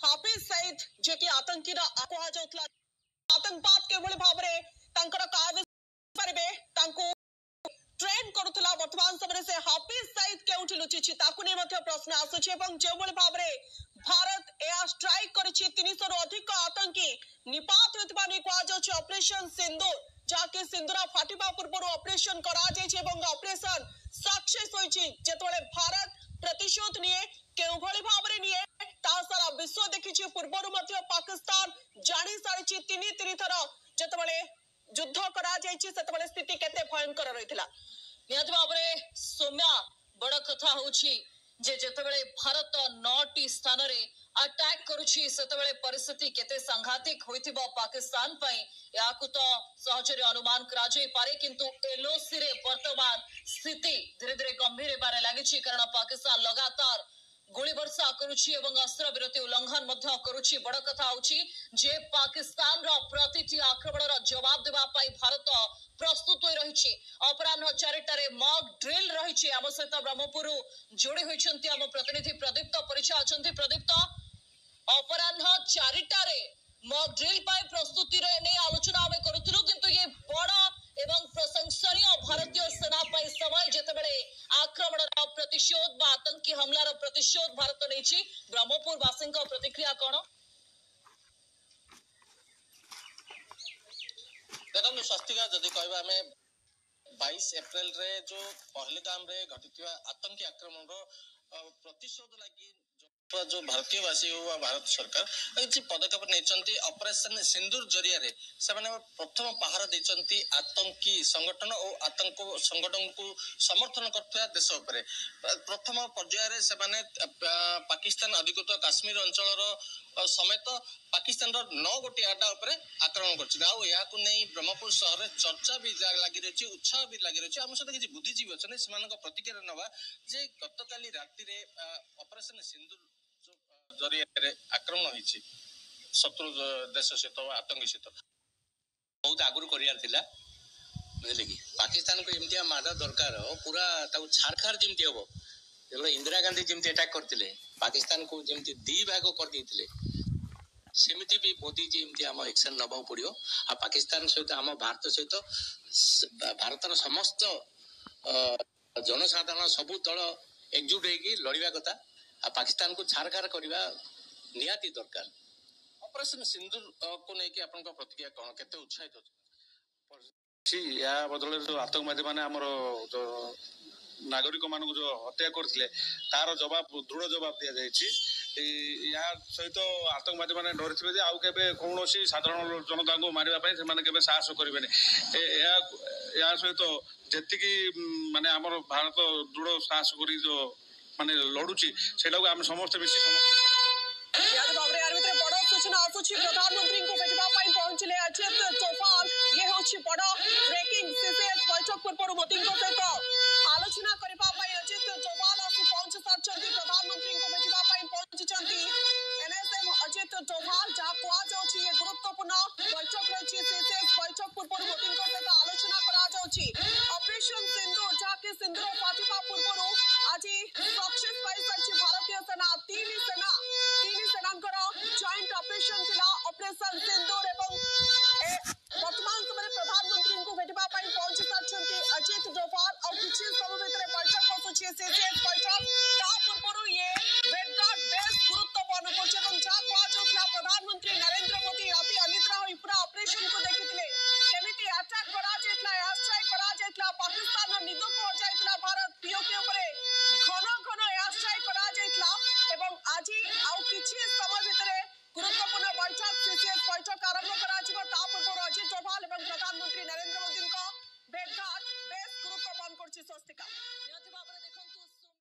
हाफिज सईद जे कि आतंकी कह जाउतला आतंकवाद केवल भाव में ट्रेन करुला वर्तमान समय से हाफिज सईद के लुचि प्रश्न आसूची जो भाव में भारत एयर स्ट्राइक कर 300 रु अधिक आतंकी निपात होता ऑपरेशन सिंदूर जहाँकि सिंदूर फाटिबा पूर्व ऑपरेशन ऑपरेशन सक्सेस होते भारत प्रतिशोध निये केउभली भाव में निये सारा विश्व देखी पूर्व पाकिस्तान जानी सारी तीन थर जिते युद्ध कर स्थिति केते भयंकर रही निहत भाव में सौम्या बड़ कथा होते भारत 9टी स्थान रे अटैक करुछि सेतबेले परिस्थिति केते सांघातिक होइथिबो पाकिस्तान पई याकु तो सहजरे अनुमान करा जाय पारे किंतु एलओसी रे वर्तमान स्थिति धीरे धीरे गंभीर हेबारे लागिछि कारण पाकिस्तान लगातार गोली वर्षा करुछि एवं अस्त्र विरति उल्लंघन मध्य करुछि बड़ कथा होछि जे पाकिस्तान रो प्रतिटी आक्रमण रो जवाब देबा पई भारत प्रस्तुत हो रही अपराह 4टारे मॉक ड्रिल रही आम सहित ब्रह्मपुर जोड़ी होती आम प्रतिनिधि प्रदीप्त परिचय अच्छा प्रदीप्त अपराह 4टारे मॉक ड्रिल प्रस्तुति आलोचना आम करूँ किंतु ये बड़ एवं प्रशंसनीय भारतीय सेना समय जितेबले आक्रमण प्रतिशोध आतंकी हमलार प्रतिशोध भारत नहीं ब्रह्मपुर वासी प्रतिक्रिया कौन देखो स्वास्तिका जदि कहबा आमे 22 अप्रैल रे जो पहलगाम रे घटित आतंकी आक्रमण प्रतिशोध लगी जो भारतीय वासी हुआ भारत सरकार किसी पदक्षेप नहीं ऑपरेशन सिंदूर जरिया रे से प्रथम पहाड़ देती आतंकी संगठन और आतंक संगठन को समर्थन करता देश उपरे प्रथम पर्यायर से पाकिस्तान अधिकृत काश्मीर अंचल समेत पाकिस्तान 9 गोटी आड्डा उपरे आक्रमण कर ब्रह्मपुर सहर चर्चा भी लगी रही उत्साह भी लगी रही आम सहित किसी बुद्धिजीवी अच्छे से प्रतिक्रिया नवा जे गतकाली राति रे ऑपरेशन सिंदूर जरिया आक्रमण होती शत्रु देश सहित आतंकी सहित बहुत आगुरी कर बुझे कि पाकिस्तान को एमती माड़ दरकार पूरा छारखार जमी हम जो इंदिरा गांधी जमी अटैक करते पाकिस्तान को जमी 2 भाग कर सेमती भी मोदी जी एमती आम एक्शन नवा पड़ो आ पाकिस्तान सहित आम भारत सहित भारतर समस्त जनसाधारण सबू दल एकजुट होगी लड़वा कथा आ पाकिस्तान को छारखार करवा निहाती दरकार ऑपरेशन सिंदूर को लेकिन आपन प्रतिक्रिया कौन केते उत्साहित या बदल जो आतंकवादी माने हमर जो नागरिक मान जो हत्या करथिले तार जवाब दृढ़ जवाब दिया जायछि या सहित आतंकवादी माने डरथिबे जे आउ केबे कोनोसी साधारण जनता को मारिबा पय से माने केबे साहस करिबेनी या सहित जेतिकी माने हमर भारत दृढ़ साहस करी जो माने लड़ुची सेटा को हम समस्त बेसी बड़ सूचना आसूची प्रधानमंत्री को भेजवा पहुंचले अजित तोफान ये होछि बड़ ब्रेकिंग सीसीएस बैठक पूर्व मोदी सहित